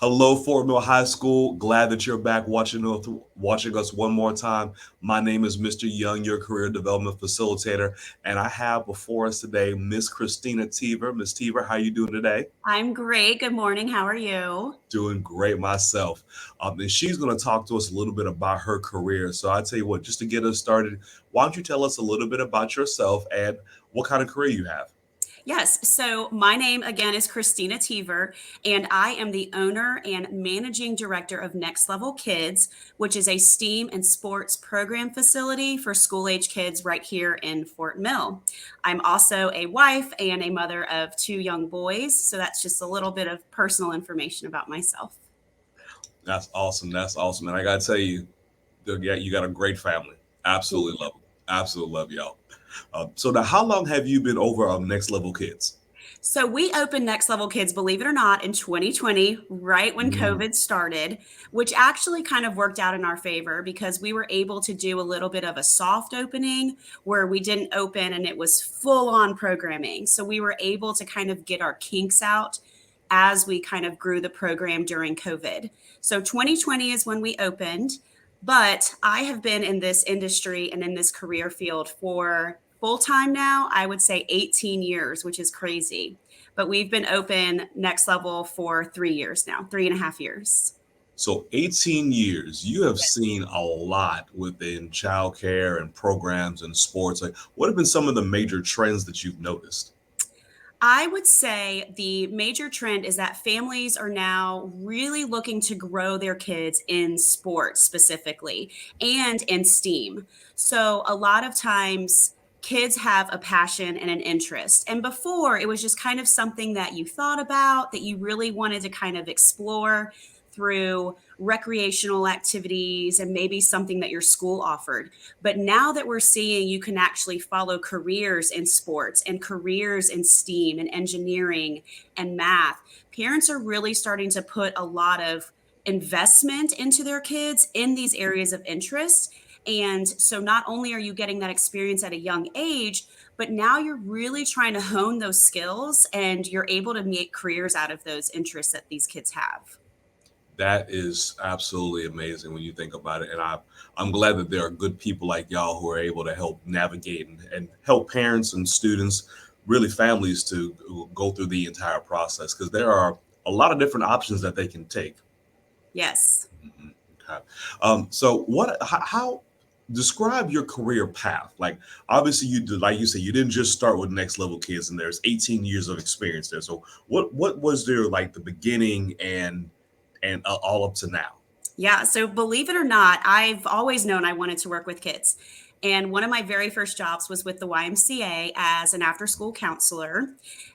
Hello, Fort Mill High School. Glad that you're back watching us one more time. My name is Mr. Young, your career development facilitator, and I have before us today Miss Christina Teaver. Miss Teaver, how you doing today? I'm great. Good morning. How are you? Doing great myself. And she's going to talk to us a little bit about her career. So I tell you what, just to get us started, why don't you tell us a little bit about yourself and what kind of career you have? Yes. So, my name again is Christina Teaver, and I am the owner and managing director of Next Level Kids, which is a STEAM and sports program facility for school age kids right here in Fort Mill. I'm also a wife and a mother of two young boys. So, that's just a little bit of personal information about myself. That's awesome. That's awesome. And I got to tell you, yeah, you got a great family. Absolutely love them. Absolutely love y'all. So now, how long have you been over on Next Level Kids? So we opened Next Level Kids, believe it or not, in 2020, right when Mm, COVID started, which actually kind of worked out in our favor because we were able to do a little bit of a soft opening where we didn't open and it was full on programming. So we were able to kind of get our kinks out as we kind of grew the program during COVID. So 2020 is when we opened, but I have been in this industry and in this career field for full time now, I would say 18 years, which is crazy. But we've been open Next Level for 3 years now, 3.5 years. so 18 years, you have seen a lot within childcare and programs and sports. Like, what have been some of the major trends that you've noticed? I would say the major trend is that families are now really looking to grow their kids in sports specifically and in STEAM. So a lot of times kids have a passion and an interest. And before it was just kind of something that you thought about, that you really wanted to kind of explore through recreational activities and maybe something that your school offered. But now that we're seeing you can actually follow careers in sports and careers in STEAM and engineering and math, parents are really starting to put a lot of investment into their kids in these areas of interest. And so not only are you getting that experience at a young age, but now you're really trying to hone those skills and you're able to make careers out of those interests that these kids have. That is absolutely amazing when you think about it. And I'm glad that there are good people like y'all who are able to help navigate and help parents and students, really families, to go through the entire process because there are a lot of different options that they can take. Yes. Mhm. Okay. So how describe your career path? Like, obviously you did, like you said, you didn't just start with Next Level Kids and there's 18 years of experience there. So what was there like the beginning and all up to now? Yeah. So believe it or not, I've always known I wanted to work with kids. And one of my very first jobs was with the YMCA as an after school counselor.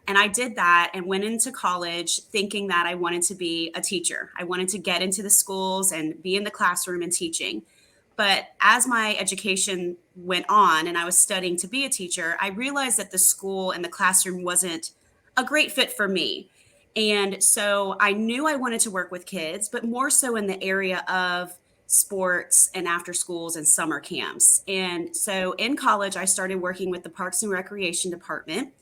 And I did that and went into college thinking that I wanted to be a teacher. I wanted to get into the schools and be in the classroom and teaching. But as my education went on and I was studying to be a teacher, I realized that the school and the classroom wasn't a great fit for me. And so I knew I wanted to work with kids, but more so in the area of sports and after schools and summer camps. And so in college, I started working with the Parks and Recreation Department.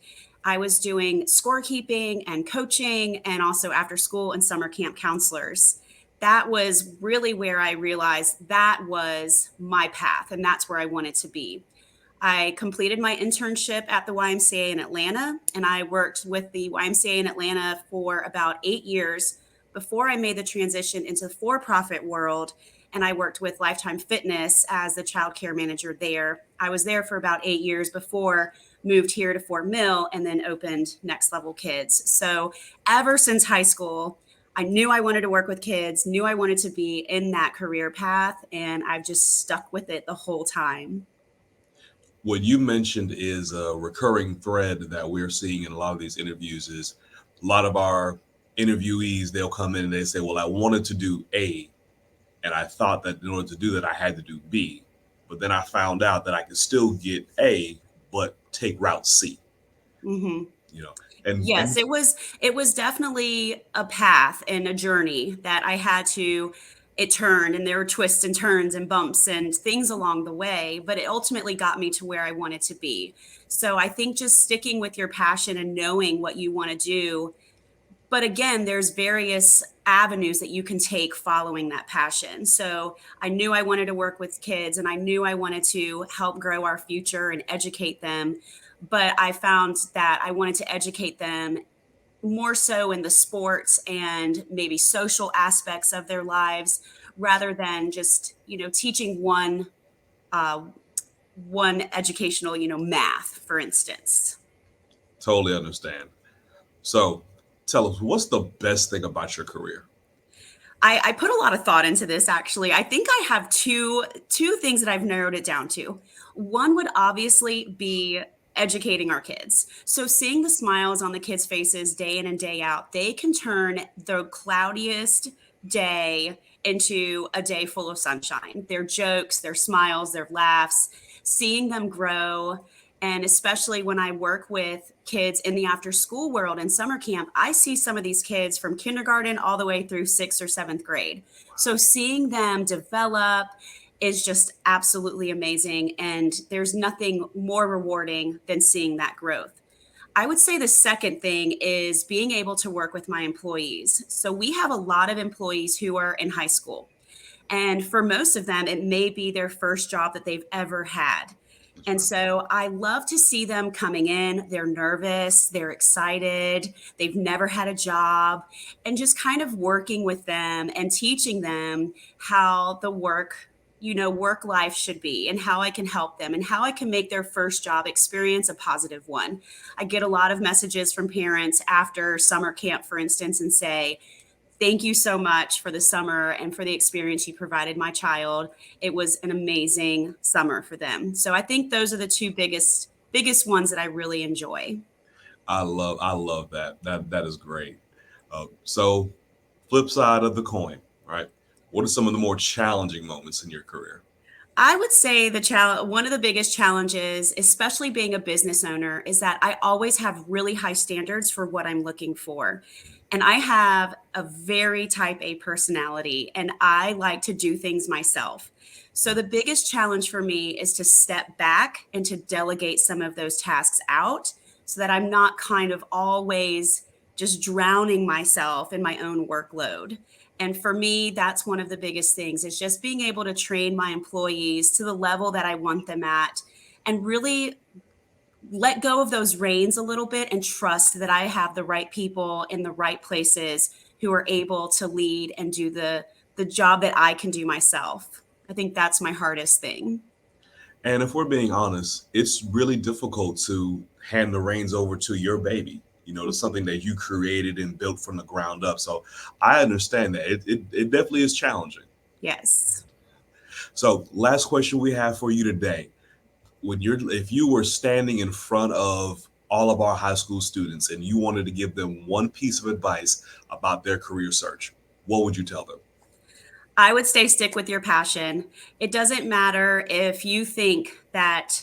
I was doing scorekeeping and coaching and also after school and summer camp counselors. That was really where I realized that was my path and that's where I wanted to be. I completed my internship at the YMCA in Atlanta, and I worked with the YMCA in Atlanta for about 8 years before I made the transition into the for profit world. And I worked with Lifetime Fitness as the child care manager there. I was there for about 8 years before moved here to Fort Mill and then opened Next Level Kids. So ever since high school, I knew I wanted to work with kids, knew I wanted to be in that career path, and I've just stuck with it the whole time. What you mentioned is a recurring thread that we're seeing in a lot of these interviews is a lot of our interviewees, they'll come in and they say, well, I wanted to do A, and I thought that in order to do that, I had to do B. But then I found out that I could still get A, but take route C, Hmm. you know. And Yes, it was definitely a path and a journey that I had to it turned and there were twists and turns and bumps and things along the way, but it ultimately got me to where I wanted to be. So I think just sticking with your passion and knowing what you want to do, but again, there's various avenues that you can take following that passion. So I knew I wanted to work with kids and I knew I wanted to help grow our future and educate them. But I found that I wanted to educate them more so in the sports and maybe social aspects of their lives rather than just, teaching uh, one educational, math, for instance. Totally understand. So tell us, what's the best thing about your career? I put a lot of thought into this actually. I think I have two things that I've narrowed it down to. One would obviously be educating our kids. So seeing the smiles on the kids' faces day in and day out, they can turn the cloudiest day into a day full of sunshine. Their jokes, their smiles, their laughs, seeing them grow. And especially when I work with kids in the after school world and summer camp, I see some of these kids from kindergarten all the way through sixth or seventh grade. So seeing them develop is just absolutely amazing. And there's nothing more rewarding than seeing that growth. I would say the second thing is being able to work with my employees. So we have a lot of employees who are in high school. And for most of them, it may be their first job that they've ever had. That's And right. so I love to see them coming in. They're nervous, they're excited, they've never had a job, and just kind of working with them and teaching them how the work life should be and how I can help them and how I can make their first job experience a positive one. I get a lot of messages from parents after summer camp, for instance, and say, thank you so much for the summer and for the experience you provided my child. It was an amazing summer for them. So I think those are the two biggest ones that I really enjoy. I love that. That is great. So flip side of the coin, right? What are some of the more challenging moments in your career? I would say one of the biggest challenges, especially being a business owner, is that I always have really high standards for what I'm looking for. And I have a very type A personality and I like to do things myself. So the biggest challenge for me is to step back and to delegate some of those tasks out so that I'm not kind of always just drowning myself in my own workload. And for me, that's one of the biggest things is just being able to train my employees to the level that I want them at and really let go of those reins a little bit and trust that I have the right people in the right places who are able to lead and do the job that I can do myself. I think that's my hardest thing. And if we're being honest, it's really difficult to hand the reins over to your baby. You know, to something that you created and built from the ground up. So I understand that. It definitely is challenging. Yes. So last question we have for you today. If you were standing in front of all of our high school students and you wanted to give them one piece of advice about their career search, what would you tell them? I would say stick with your passion. It doesn't matter if you think that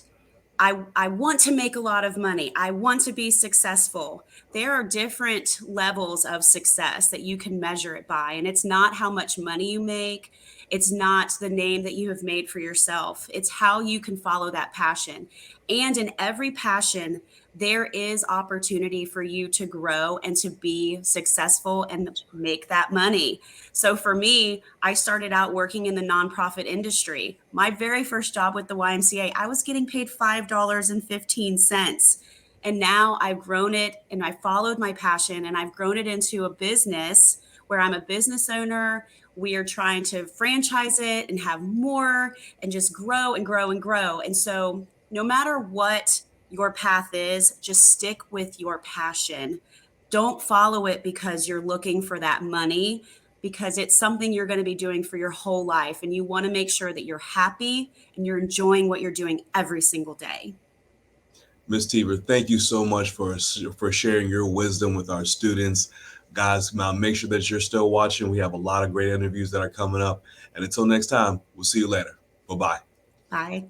I want to make a lot of money. I want to be successful. There are different levels of success that you can measure it by. And it's not how much money you make, it's not the name that you have made for yourself. It's how you can follow that passion. And in every passion, there is opportunity for you to grow and to be successful and make that money. So for me, I started out working in the nonprofit industry. My very first job with the YMCA, I was getting paid $5.15. And now I've grown it and I followed my passion and I've grown it into a business where I'm a business owner. We are trying to franchise it and have more and just grow and grow and grow. And so, no matter what your path is, just stick with your passion. Don't follow it because you're looking for that money, because it's something you're going to be doing for your whole life. And you want to make sure that you're happy and you're enjoying what you're doing every single day. Ms. Teaver, thank you so much for sharing your wisdom with our students. Guys, now make sure that you're still watching. We have a lot of great interviews that are coming up. And until next time, we'll see you later. Bye bye. Bye.